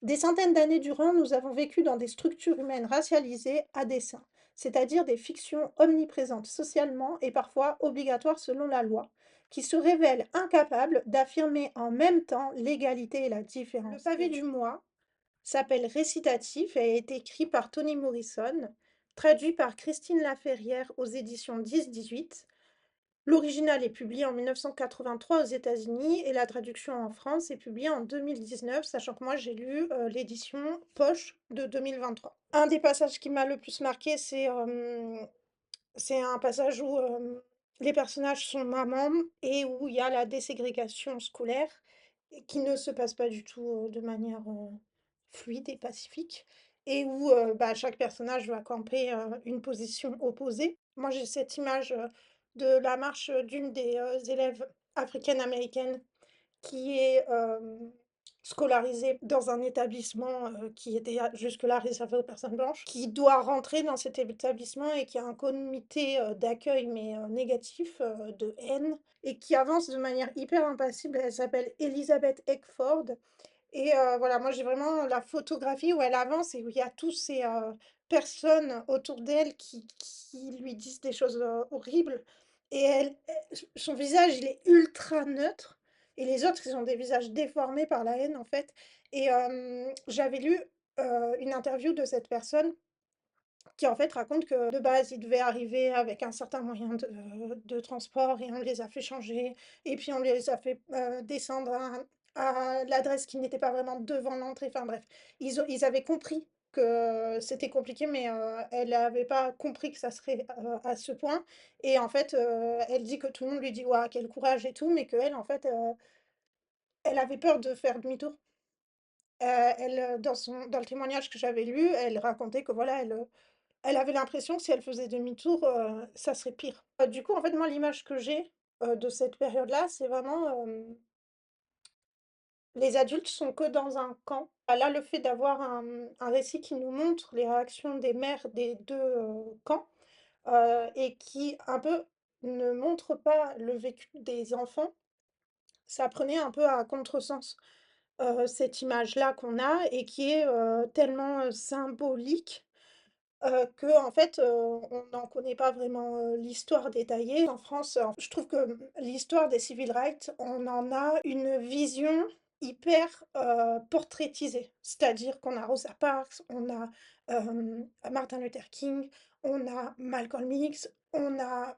Des centaines d'années durant, nous avons vécu dans des structures humaines racialisées à dessein, c'est-à-dire des fictions omniprésentes socialement et parfois obligatoires selon la loi, qui se révèlent incapables d'affirmer en même temps l'égalité et la différence. Le pavé du mois s'appelle Récitatif et a été écrit par Toni Morrison, traduit par Christine Laferrière aux éditions 10-18. L'original est publié en 1983 aux États-Unis et la traduction en France est publiée en 2019, sachant que moi j'ai lu l'édition poche de 2023. Un des passages qui m'a le plus marqué, c'est un passage où les personnages sont mamans et où il y a la déségrégation scolaire et qui ne se passe pas du tout de manière fluide et pacifique et où bah, chaque personnage va camper une position opposée. Moi, j'ai cette image de la marche d'une des élèves africaines-américaines qui est scolarisée dans un établissement qui était jusque-là réservé aux personnes blanches, qui doit rentrer dans cet établissement et qui a un comité d'accueil, mais négatif, de haine, et qui avance de manière hyper impassible. Elle s'appelle Elizabeth Eckford. Et voilà, moi j'ai vraiment la photographie où elle avance et où il y a tous ces personnes autour d'elle qui lui disent des choses horribles. Et son visage, il est ultra neutre. Et les autres, ils ont des visages déformés par la haine, en fait. Et j'avais lu une interview de cette personne qui, en fait, raconte que de base, il devait arriver avec un certain moyen de transport et on les a fait changer. Et puis on les a fait descendre à l'adresse qui n'était pas vraiment devant l'entrée. Enfin bref, ils avaient compris que c'était compliqué, mais elle n'avait pas compris que ça serait à ce point. Et en fait, elle dit que tout le monde lui dit «Waouh, quel courage» et tout, mais qu'elle, en fait, elle avait peur de faire demi-tour. Elle, dans le témoignage que j'avais lu, elle racontait que voilà, elle avait l'impression que si elle faisait demi-tour, ça serait pire. Du coup, en fait, moi, l'image que j'ai de cette période-là, c'est vraiment, les adultes sont que dans un camp. Ah là, le fait d'avoir un récit qui nous montre les réactions des mères des 2 camps, et qui un peu ne montre pas le vécu des enfants, ça prenait un peu à contresens, cette image-là qu'on a et qui est tellement symbolique. En fait, on n'en connaît pas vraiment l'histoire détaillée. En France, je trouve que l'histoire des civil rights, on en a une vision hyper portraitisée. C'est-à-dire qu'on a Rosa Parks, on a Martin Luther King, on a Malcolm X, on a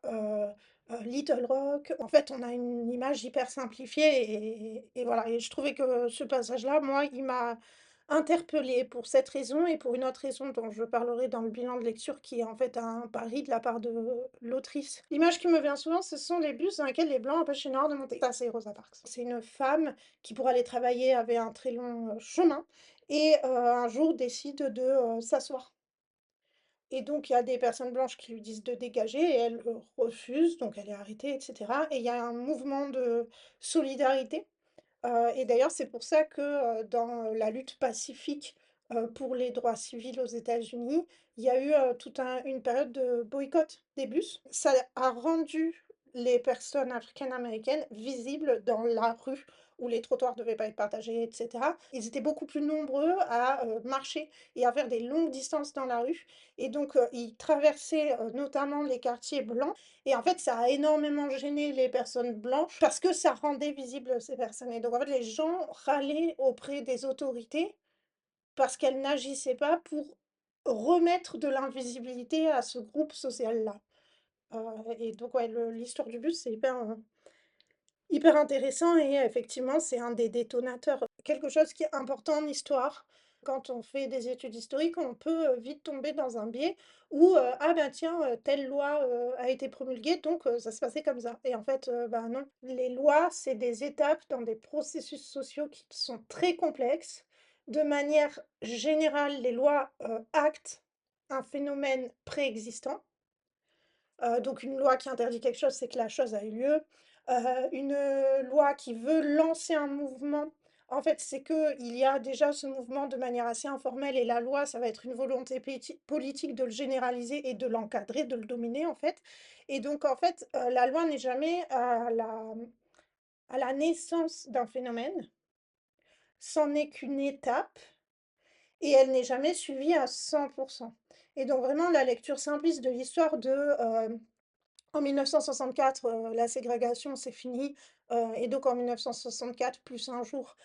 Little Rock. En fait, on a une image hyper simplifiée et voilà. Et je trouvais que ce passage-là, moi, il m'a interpellée pour cette raison et pour une autre raison dont je parlerai dans le bilan de lecture qui est en fait un pari de la part de l'autrice. L'image qui me vient souvent, ce sont les bus dans lesquels les blancs empêchent les noirs de monter. Ça, c'est Rosa Parks. C'est une femme qui, pour aller travailler, avait un très long chemin et un jour décide de s'asseoir. Et donc, il y a des personnes blanches qui lui disent de dégager et elle refuse, donc elle est arrêtée, etc. Et il y a un mouvement de solidarité. Et d'ailleurs, c'est pour ça que, dans la lutte pacifique, pour les droits civils aux États-Unis, il y a eu, toute une période de boycott des bus. Ça a rendu les personnes africaines-américaines visibles dans la rue où les trottoirs ne devaient pas être partagés et cetera. Ils étaient beaucoup plus nombreux à, marcher et à faire des longues distances dans la rue et donc, ils traversaient, notamment les quartiers blancs et en fait, ça a énormément gêné les personnes blanches parce que ça rendait visibles ces personnes et donc en fait, les gens râlaient auprès des autorités parce qu'elles n'agissaient pas pour remettre de l'invisibilité à ce groupe social-là. Et donc ouais, l'histoire du bus, c'est hyper intéressant et effectivement, c'est un des détonateurs. Quelque chose qui est important en histoire, quand on fait des études historiques, on peut, vite tomber dans un biais où, «Ah bah tiens, telle loi, a été promulguée donc ça se passait comme ça» et en fait, bah non. Les lois, c'est des étapes dans des processus sociaux qui sont très complexes. De manière générale, les lois, actent un phénomène préexistant. Donc une loi qui interdit quelque chose, c'est que la chose a eu lieu. Une loi qui veut lancer un mouvement, en fait, c'est qu'il y a déjà ce mouvement de manière assez informelle et la loi, ça va être une volonté politique de le généraliser et de l'encadrer, de le dominer, en fait. Et donc, en fait, la loi n'est jamais à la naissance d'un phénomène, c'en est qu'une étape et elle n'est jamais suivie à 100. Et donc vraiment la lecture simpliste de l'histoire de, en 1964, la ségrégation, c'est fini, et donc en 1964, plus un jour,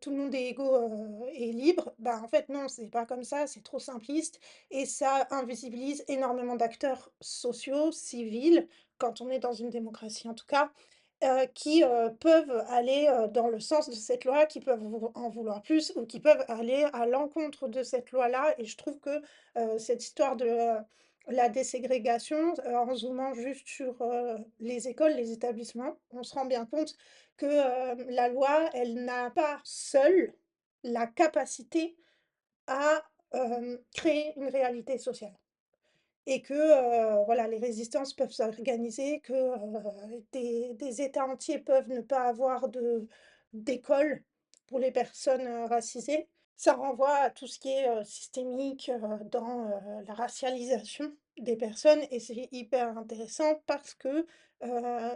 tout le monde est égaux, et libre. Bah, en fait, non, c'est pas comme ça, c'est trop simpliste et ça invisibilise énormément d'acteurs sociaux, civils, quand on est dans une démocratie en tout cas, qui, peuvent aller, dans le sens de cette loi, qui peuvent vou en vouloir plus ou qui peuvent aller à l'encontre de cette loi-là et je trouve que, cette histoire de, la déségrégation, en zoomant juste sur, les écoles, les établissements, on se rend bien compte que, la loi, elle n'a pas seule la capacité à, créer une réalité sociale. Et que, voilà, les résistances peuvent s'organiser, que, des États entiers peuvent ne pas avoir d'école pour les personnes, racisées. Ça renvoie à tout ce qui est, systémique, dans, la racialisation des personnes et c'est hyper intéressant parce que,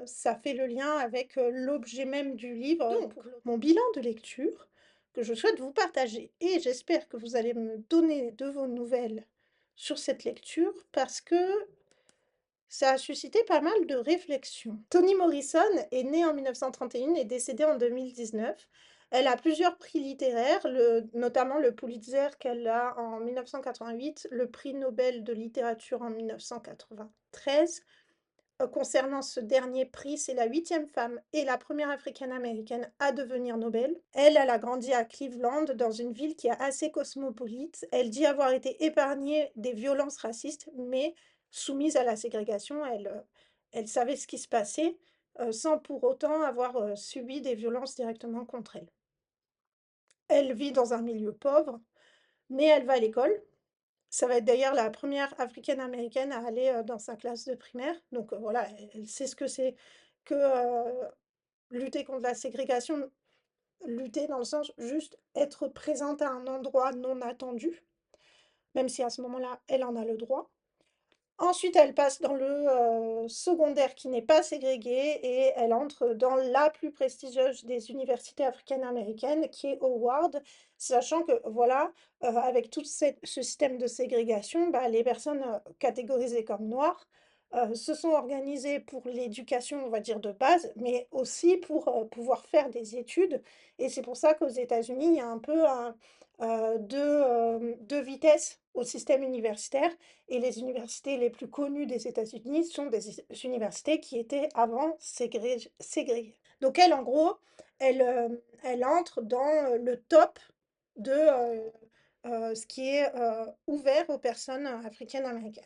ça fait le lien avec, l'objet même du livre. Donc mon bilan de lecture que je souhaite vous partager et j'espère que vous allez me donner de vos nouvelles sur cette lecture parce que ça a suscité pas mal de réflexions. Toni Morrison est née en 1931 et décédée en 2019. Elle a plusieurs prix littéraires, notamment le Pulitzer qu'elle a en 1988, le prix Nobel de littérature en 1993. Concernant ce dernier prix, c'est la 8e femme et la première africaine-américaine à devenir Nobel. Elle a grandi à Cleveland, dans une ville qui est assez cosmopolite. Elle dit avoir été épargnée des violences racistes, mais soumise à la ségrégation, elle savait ce qui se passait, sans pour autant avoir, subi des violences directement contre elle. Elle vit dans un milieu pauvre, mais elle va à l'école. Ça va être d'ailleurs la première africaine-américaine à aller, dans sa classe de primaire, donc voilà, elle sait ce que c'est que, lutter contre la ségrégation, lutter dans le sens juste être présente à un endroit non attendu, même si à ce moment-là, elle en a le droit. Ensuite, elle passe dans le, secondaire qui n'est pas ségrégé et elle entre dans la plus prestigieuse des universités africaines-américaines qui est Howard, sachant que voilà, avec tout ce système de ségrégation, bah, les personnes, catégorisées comme noires, se sont organisées pour l'éducation, on va dire, de base, mais aussi pour, pouvoir faire des études et c'est pour ça qu'aux États-Unis, il y a un peu 2 vitesses au système universitaire et les universités les plus connues des États-Unis sont des universités qui étaient avant ségrégées. Donc elle, en gros, elle entre dans, le top de, ce qui est, ouvert aux personnes, africaines-américaines.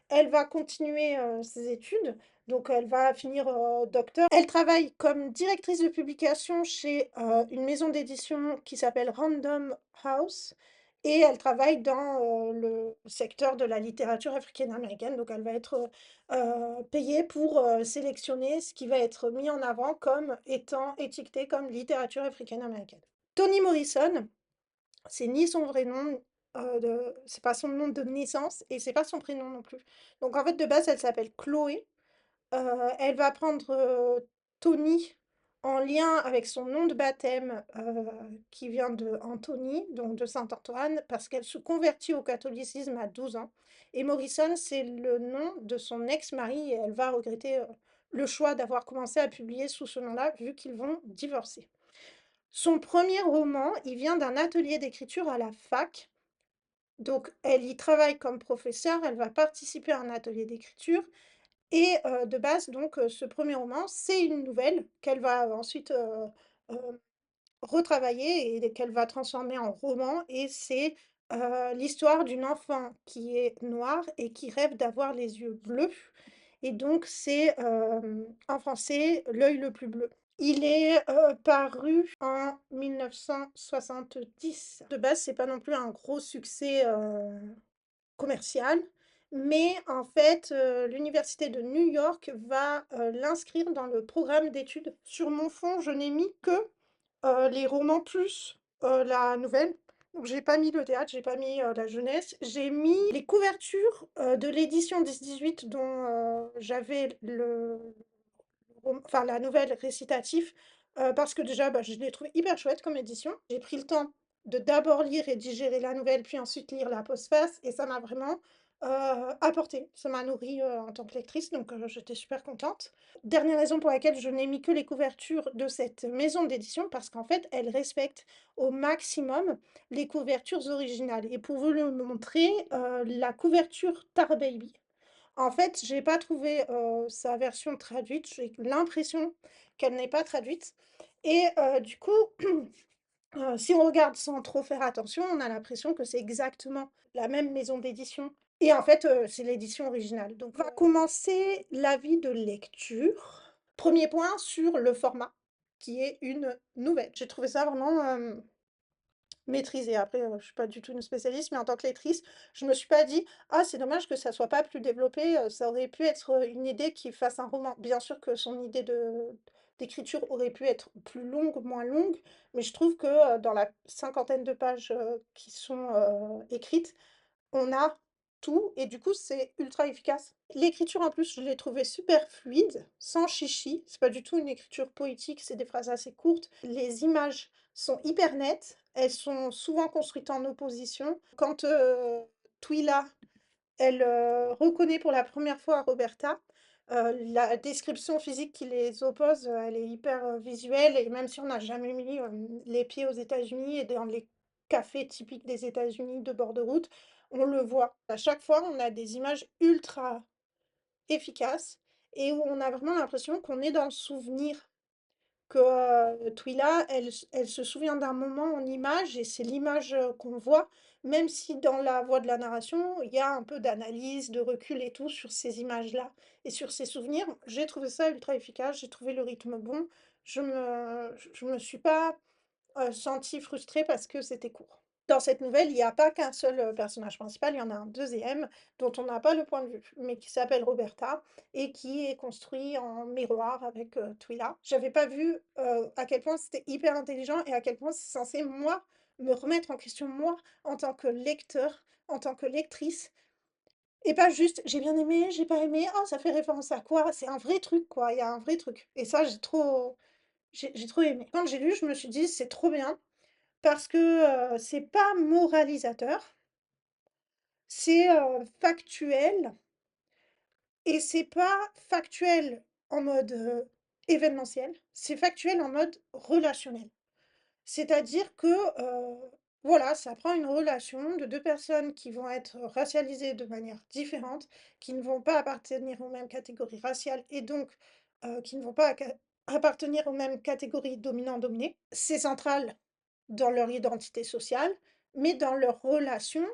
Elle va continuer, ses études, donc elle va finir, docteur. Elle travaille comme directrice de publication chez, une maison d'édition qui s'appelle Random House et elle travaille dans, le secteur de la littérature africaine-américaine. Donc elle va être, payée pour, sélectionner ce qui va être mis en avant comme étant étiqueté comme littérature africaine-américaine. Toni Morrison, c'est ni son vrai nom, c'est pas son nom de naissance et c'est pas son prénom non plus. Donc en fait, de base, elle s'appelle Chloé. Elle va prendre, Tony en lien avec son nom de baptême, qui vient de Anthony, donc de saint Antoine, parce qu'elle se convertit au catholicisme à 12 ans et Morrison, c'est le nom de son ex-mari et elle va regretter, le choix d'avoir commencé à publier sous ce nom-là, vu qu'ils vont divorcer. Son premier roman, il vient d'un atelier d'écriture à la fac. Donc elle y travaille comme professeure, elle va participer à un atelier d'écriture et de base donc ce premier roman, c'est une nouvelle qu'elle va ensuite, retravailler et qu'elle va transformer en roman et c'est, l'histoire d'une enfant qui est noire et qui rêve d'avoir les yeux bleus et donc c'est, en français, «L'œil le plus bleu». Il est, paru en 1970. De base, c'est pas non plus un gros succès, commercial, mais en fait, l'université de New York va, l'inscrire dans le programme d'études. Sur mon fond, je n'ai mis que, les romans plus, la nouvelle. Donc j'ai pas mis le théâtre, j'ai pas mis, la jeunesse. J'ai mis les couvertures, de l'édition 10-18 dont, j'avais le enfin la nouvelle récitatif, parce que déjà, bah, je l'ai trouvé hyper chouette comme édition. J'ai pris le temps de d'abord lire et digérer la nouvelle, puis ensuite lire la postface et ça m'a vraiment, apporté. Ça m'a nourrie, en tant que lectrice, donc j'étais super contente. Dernière raison pour laquelle je n'ai mis que les couvertures de cette maison d'édition, parce qu'en fait, elle respecte au maximum les couvertures originales et pour vous le montrer, la couverture Tar Baby, en fait, j'ai pas trouvé, sa version traduite. J'ai l'impression qu'elle n'est pas traduite et du coup, si on regarde sans trop faire attention, on a l'impression que c'est exactement la même maison d'édition et en fait, c'est l'édition originale. Donc on va commencer l'avis de lecture. Premier point sur le format, qui est une nouvelle. J'ai trouvé ça vraiment, maîtriser. Après, je suis pas du tout une spécialiste, mais en tant que lectrice, je me suis pas dit: «Ah, c'est dommage que ça soit pas plus développé, ça aurait pu être, une idée qui fasse un roman». Bien sûr que son idée d'écriture aurait pu être plus longue, moins longue, mais je trouve que, dans la cinquantaine de pages, qui sont, écrites, on a tout et du coup, c'est ultra efficace. L'écriture en plus, je l'ai trouvée super fluide, sans chichi. C'est pas du tout une écriture poétique, c'est des phrases assez courtes. Les images sont hyper nettes, elles sont souvent construites en opposition. Quand, Twyla, elle, reconnaît pour la première fois Roberta, la description physique qui les oppose, elle est hyper, visuelle et même si on n'a jamais mis, les pieds aux États-Unis et dans les cafés typiques des États-Unis de bord de route, on le voit. À chaque fois, on a des images ultra efficaces et où on a vraiment l'impression qu'on est dans le souvenir. Que, Twyla, elle se souvient d'un moment en image et c'est l'image, qu'on voit, même si dans la voix de la narration, il y a un peu d'analyse, de recul et tout sur ces images-là et sur ces souvenirs. J'ai trouvé ça ultra efficace, j'ai trouvé le rythme bon. Je me suis pas sentie frustrée parce que c'était court. Dans cette nouvelle, il y a pas qu'un seul, personnage principal, il y en a un deuxième dont on n'a pas le point de vue, mais qui s'appelle Roberta et qui est construit en miroir avec, Twyla. J'avais pas vu, à quel point c'était hyper intelligent et à quel point c'est censé, moi, me remettre en question, moi, en tant que lecteur, en tant que lectrice et pas juste: «J'ai bien aimé, j'ai pas aimé, oh ça fait référence à quoi?» C'est un vrai truc, quoi, il y a un vrai truc et ça, j'ai trop aimé. Quand j'ai lu, je me suis dit: «C'est trop bien», parce que, c'est pas moralisateur, c'est, factuel et c'est pas factuel en mode, événementiel, c'est factuel en mode relationnel. C'est-à-dire que, voilà, ça prend une relation de 2 personnes qui vont être racialisées de manière différente, qui ne vont pas appartenir aux mêmes catégories raciales et donc, qui ne vont pas appartenir aux mêmes catégories dominant-dominé. C'est central dans leur identité sociale, mais dans leur relation,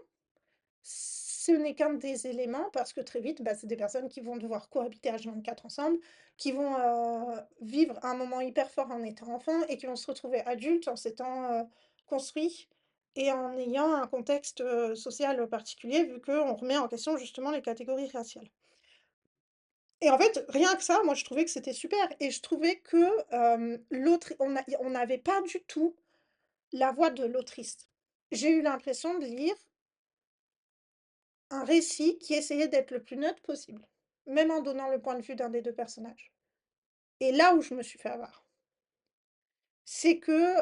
ce n'est qu'un des éléments parce que très vite, bah, c'est des personnes qui vont devoir cohabiter H24 ensemble, qui vont, vivre un moment hyper fort en étant enfant et qui vont se retrouver adultes en s'étant, construits et en ayant un contexte, social, particulier vu qu'on remet en question justement les catégories raciales. Et en fait, rien que ça, moi je trouvais que c'était super et je trouvais que, l'autre on n'avait pas du tout la voix de l'autrice. J'ai eu l'impression de lire un récit qui essayait d'être le plus neutre possible, même en donnant le point de vue d'un des 2 personnages. Et là où je me suis fait avoir, c'est que,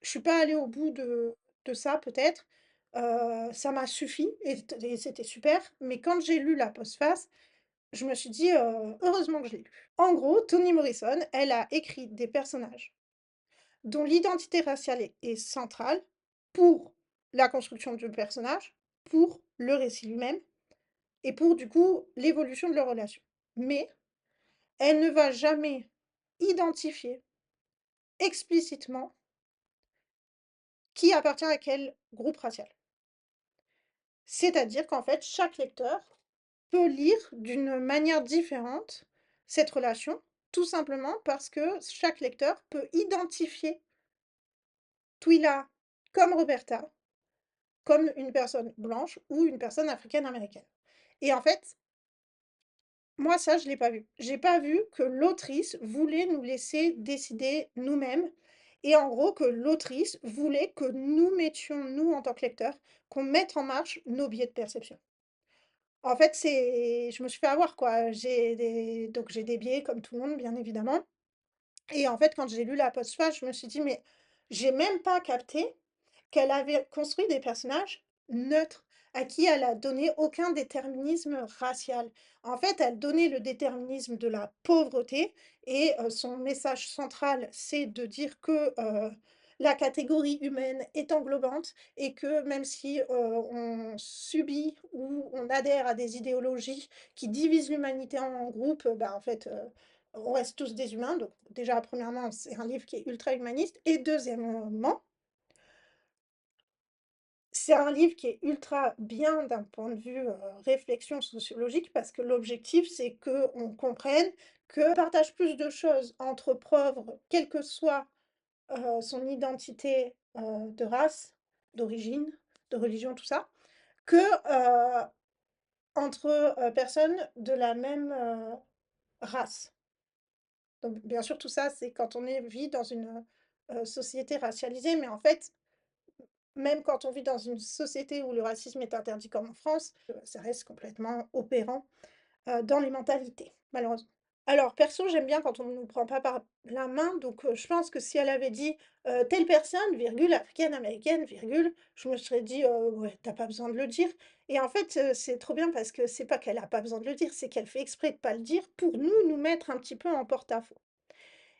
je suis pas allée au bout de ça peut-être, ça m'a suffi et c'était super, mais quand j'ai lu la postface, je me suis dit: «Heureusement que je l'ai lu». En gros, Toni Morrison, elle a écrit des personnages dont l'identité raciale est centrale pour la construction du personnage, pour le récit lui-même et pour du coup l'évolution de leur relation. Mais elle ne va jamais identifier explicitement qui appartient à quel groupe racial. C'est-à-dire qu'en fait, chaque lecteur peut lire d'une manière différente cette relation, tout simplement parce que chaque lecteur peut identifier Twyla comme Roberta, comme une personne blanche ou une personne africaine-américaine. Et en fait, moi ça je l'ai pas vu. J'ai pas vu que l'autrice voulait nous laisser décider nous-mêmes et en gros que l'autrice voulait que nous mettions, nous en tant que lecteurs, qu'on mette en marche nos biais de perception. En fait, c'est je me suis fait avoir quoi. J'ai des biais comme tout le monde bien évidemment et en fait quand j'ai lu la postface, je me suis dit: «Mais j'ai même pas capté qu'elle avait construit des personnages neutres, à qui elle a donné aucun déterminisme racial. En fait, elle donnait le déterminisme de la pauvreté et son message central, c'est de dire que, la catégorie humaine est englobante et que même si, on subit ou on adhère à des idéologies qui divisent l'humanité en groupes, bah, en fait, on reste tous des humains. Donc déjà, premièrement, c'est un livre qui est ultra humaniste et deuxièmement, c'est un livre qui est ultra bien d'un point de vue, réflexion sociologique parce que l'objectif, c'est qu'on comprenne qu'on partage plus de choses entre pauvres, quelle que soit, son identité, de race, d'origine, de religion, tout ça, que, entre, personnes de la même, race. Donc bien sûr, tout ça, c'est quand on vit dans une, société racialisée, mais en fait, même quand on vit dans une société où le racisme est interdit comme en France, ça reste complètement opérant, dans les mentalités, malheureusement. Alors perso, j'aime bien quand on ne nous prend pas par la main, donc je pense que si elle avait dit, «Telle personne, virgule, africaine-américaine, virgule», je me serais dit: «Ouais, tu pas besoin de le dire» et en fait, c'est trop bien parce que c'est pas qu'elle a pas besoin de le dire, c'est qu'elle fait exprès de pas le dire pour nous mettre un petit peu en porte-à-faux.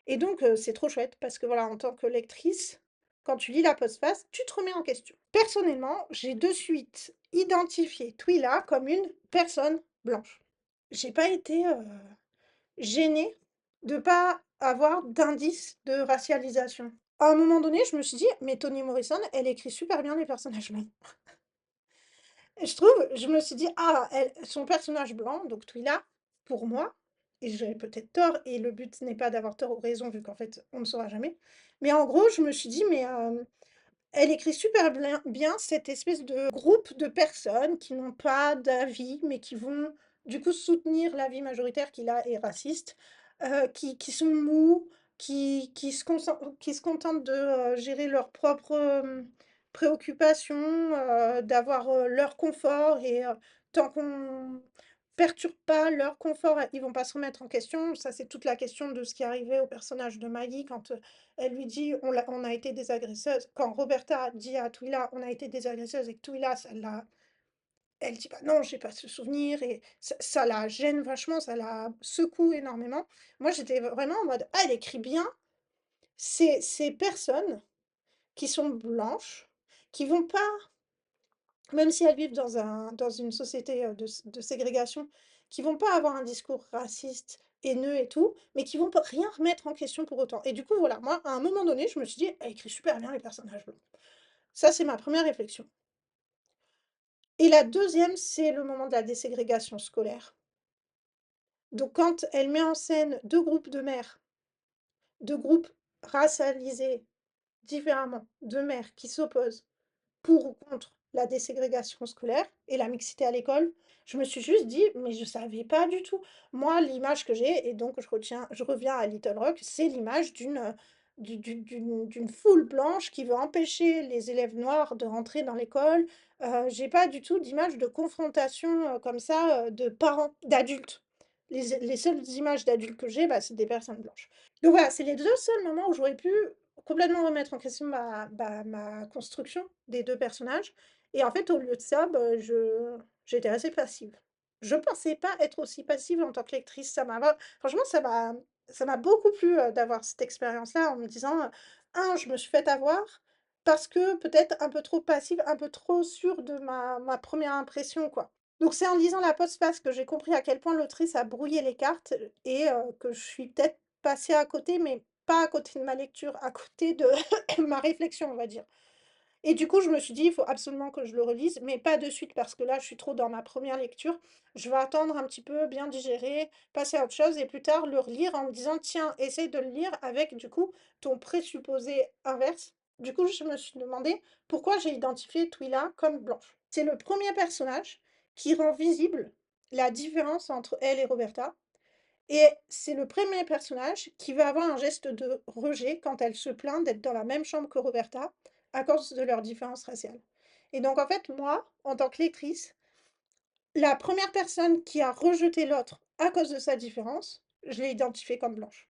Et donc c'est trop chouette parce que voilà, en tant que lectrice, quand tu lis la postface, tu te remets en question. Personnellement, j'ai de suite identifié Twyla comme une personne blanche. J'ai pas été, gênée de pas avoir d'indice de racialisation. À un moment donné, je me suis dit: «Mais Toni Morrison, elle écrit super bien les personnages blancs». Et je me suis dit: «Ah, elle son personnage blanc, donc Twyla, pour moi» et j'ai peut-être tort et le but n'est pas d'avoir tort ou raison vu qu'en fait, on ne saura jamais. Mais en gros, je me suis dit: «Mais, elle écrit super bien cette espèce de groupe de personnes qui n'ont pas d'avis, mais qui vont du coup soutenir l'avis majoritaire qui là est raciste, qui sont mous, qui se contentent de, gérer leurs propres, préoccupations, d'avoir, leur confort et tant qu'on perturbe pas leur confort, ils vont pas se remettre en question. Ça, c'est toute la question de ce qui est arrivé au personnage de Maggie quand, elle lui dit: «On a été des agresseuses». Quand Roberta dit à Twyla: «On a été des agresseuses» et que Twyla, ça l'a elle dit: «Bah non, j'ai pas ce souvenir» et ça la gêne vachement, ça la secoue énormément. Moi, j'étais vraiment en mode: «Ah, elle écrit bien ces personnes qui sont blanches, qui vont pas même si elles vivent dans une société, de ségrégation, qui vont pas avoir un discours raciste, haineux et tout, mais qui vont pas rien remettre en question pour autant» et du coup, voilà, moi, à un moment donné, je me suis dit: «Elle écrit super bien les personnages blancs». Ça, c'est ma première réflexion et la deuxième, c'est le moment de la déségrégation scolaire. Donc quand elle met en scène 2 groupes de mères, 2 groupes racialisés différemment, de mères qui s'opposent pour ou contre la déségrégation scolaire et la mixité à l'école, je me suis juste dit: «Mais je savais pas du tout». Moi, l'image que j'ai et donc je reviens à Little Rock, c'est l'image d'une foule blanche qui veut empêcher les élèves noirs de rentrer dans l'école. J'ai pas du tout d'image de confrontation, comme ça, de parents, d'adultes. Les seules images d'adultes que j'ai, bah, c'est des personnes blanches. Donc voilà, c'est les 2 seuls moments où j'aurais pu complètement remettre en question ma construction des 2 personnages et en fait, au lieu de ça, bah, j'étais assez passive. Je pensais pas être aussi passive en tant que lectrice. Franchement, ça m'a beaucoup plu, d'avoir cette expérience-là en me disant, 1 je me suis fait avoir parce que peut-être un peu trop passive, un peu trop sûre de ma première impression, quoi. Donc c'est en lisant la postface que j'ai compris à quel point l'autrice a brouillé les cartes et que je suis peut-être passée à côté, mais pas à côté de ma lecture, à côté de ma réflexion, on va dire. Et du coup, je me suis dit: «Il faut absolument que je le relise», mais pas de suite parce que là, je suis trop dans ma première lecture. Je vais attendre un petit peu, bien digérer, passer à autre chose et plus tard le relire en me disant: «Tiens, essaye de le lire avec, du coup, ton présupposé inverse». Du coup, je me suis demandé pourquoi j'ai identifié Twyla comme blanche. C'est le premier personnage qui rend visible la différence entre elle et Roberta et c'est le premier personnage qui va avoir un geste de rejet quand elle se plaint d'être dans la même chambre que Roberta, à cause de leur différence raciale. Et donc en fait, moi, en tant que lectrice, la première personne qui a rejeté l'autre à cause de sa différence, je l'ai identifiée comme blanche.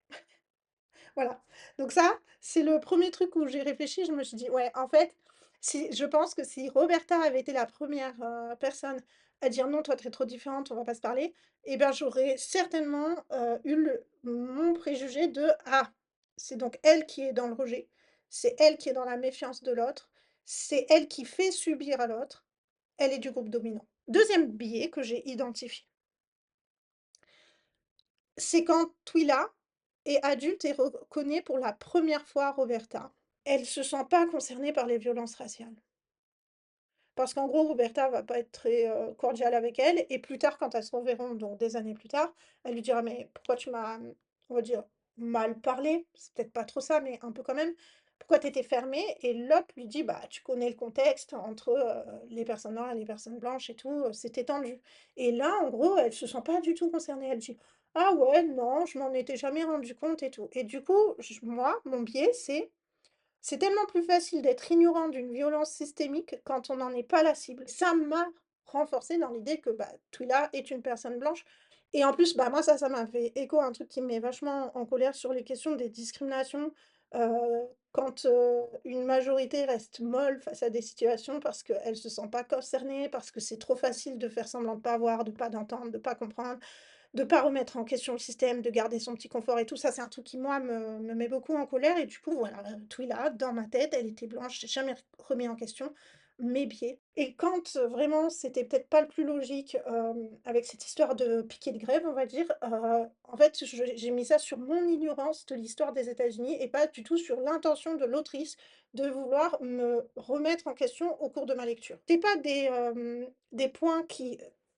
Voilà. Donc ça, c'est le premier truc où j'ai réfléchi, je me suis dit: «Ouais, en fait, Si je pense que si Roberta avait été la première re personne à dire: «Non, toi, tu es trop différente, on va pas se parler», et ben, j'aurais certainement, eu le mon préjugé de: «Ah, c'est donc elle qui est dans le rejet, c'est elle qui est dans la méfiance de l'autre, c'est elle qui fait subir à l'autre, elle est du groupe dominant». Deuxième biais que j'ai identifié, c'est quand Twila est adulte et reconnaît pour la première fois Roberta. Elle se sent pas concernée par les violences raciales. Parce qu'en gros, Roberta va pas être très, cordiale avec elle et plus tard, quand elles se reverront, donc des années plus tard, elle lui dira: «Mais pourquoi tu m'as, on va dire, mal parlé?» C'est peut-être pas trop ça, mais un peu quand même. «Pourquoi tu étais fermée?» Et l'autre lui dit: «Bah, tu connais le contexte entre, les personnes noires et les personnes blanches et tout, c'était tendu». Et là, en gros, elle se sent pas du tout concernée. Elle dit: «Ah ouais, non, je m'en étais jamais rendu compte et tout». Et du coup, moi, mon biais, c'est tellement plus facile d'être ignorant d'une violence systémique quand on n'en est pas la cible. Ça m'a renforcée dans l'idée que, bah, Twila est une personne blanche et en plus, bah, moi ça m'a fait écho à un truc qui me met vachement en colère sur les questions des discriminations, quand, une majorité reste molle face à des situations parce qu'elle se sent pas concernée, parce que c'est trop facile de faire semblant de pas voir, de pas d'entendre, de pas comprendre. De pas remettre en question le système, de garder son petit confort et tout ça, c'est un truc qui moi me met beaucoup en colère et du coup voilà, Twila, dans ma tête, elle était blanche, j'ai jamais remis en question mes biais et quand, vraiment c'était peut-être pas le plus logique, avec cette histoire de piquet de grève, on va dire, en fait, j'ai mis ça sur mon ignorance de l'histoire des États-Unis et pas du tout sur l'intention de l'autrice de vouloir me remettre en question au cours de ma lecture. C'est pas des points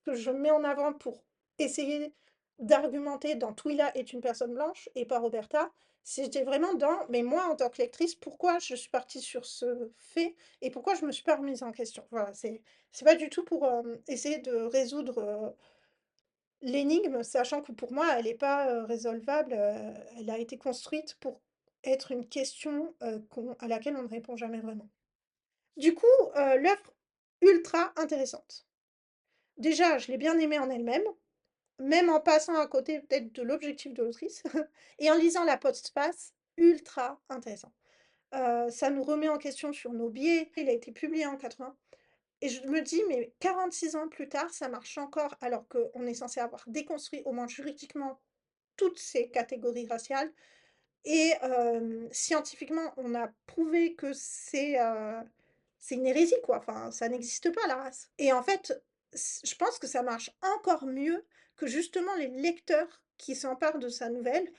que je mets en avant pour essayer d'argumenter dans Twila est une personne blanche et pas Roberta, c'était vraiment dans: «Mais moi, en tant que lectrice, pourquoi je suis partie sur ce fait et pourquoi je me suis pas remise en question?» Voilà, c'est pas du tout pour, essayer de résoudre, l'énigme, sachant que pour moi, elle est pas, résolvable, elle a été construite pour être une question, qu'on à laquelle on ne répond jamais vraiment. Du coup, l'œuvre ultra intéressante. Déjà, je l'ai bien aimée en elle-même. Même en passant à côté peut-être de l'objectif de l'autrice et en lisant la postface, ultra intéressant. Ça nous remet en question sur nos biais. Il a été publié en 80 et je me dis: «Mais 46 ans plus tard, ça marche encore», alors qu'on est censé avoir déconstruit, au moins juridiquement, toutes ces catégories raciales et scientifiquement, on a prouvé que c'est une hérésie, quoi. Enfin, ça n'existe pas la race et en fait, je pense que ça marche encore mieux que justement les lecteurs qui s'emparent de sa nouvelle.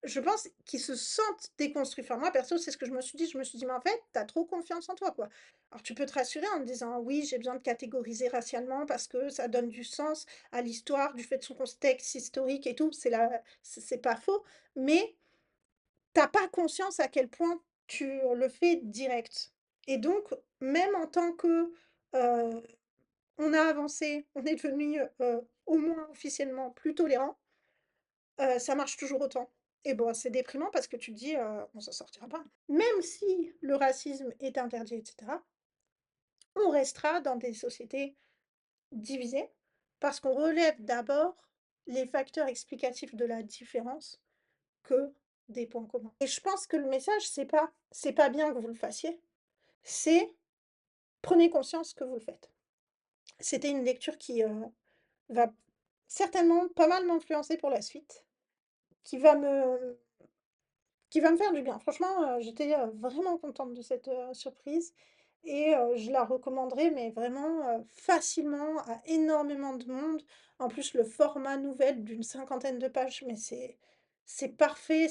Je pense qu'ils se sentent déconstruits. Enfin, moi perso, c'est ce que je me suis dit. Je me suis dit: «Mais en fait, tu as trop confiance en toi, quoi». Alors tu peux te rassurer en te disant: «Oui, j'ai besoin de catégoriser racialement parce que ça donne du sens à l'histoire, du fait de son contexte historique et tout». C'est pas faux, mais tu as pas conscience à quel point tu le fais direct et donc même en tant que, heu, on a avancé, on est devenu, au moins officiellement plus tolérant, ça marche toujours autant et bon, c'est déprimant parce que tu te dis, «On s'en sortira pas». Même si le racisme est interdit et cetera, on restera dans des sociétés divisées parce qu'on relève d'abord les facteurs explicatifs de la différence que des points communs et je pense que le message, c'est pas bien que vous le fassiez, c'est prenez conscience que vous le faites. C'était une lecture qui, va certainement pas mal m'influencer pour la suite, qui va me qui va me faire du bien. Franchement, j'étais, vraiment contente de cette, surprise et je la recommanderais, mais vraiment, facilement à énormément de monde. En plus, le format nouvelle d'une cinquantaine de pages, mais c'est parfait.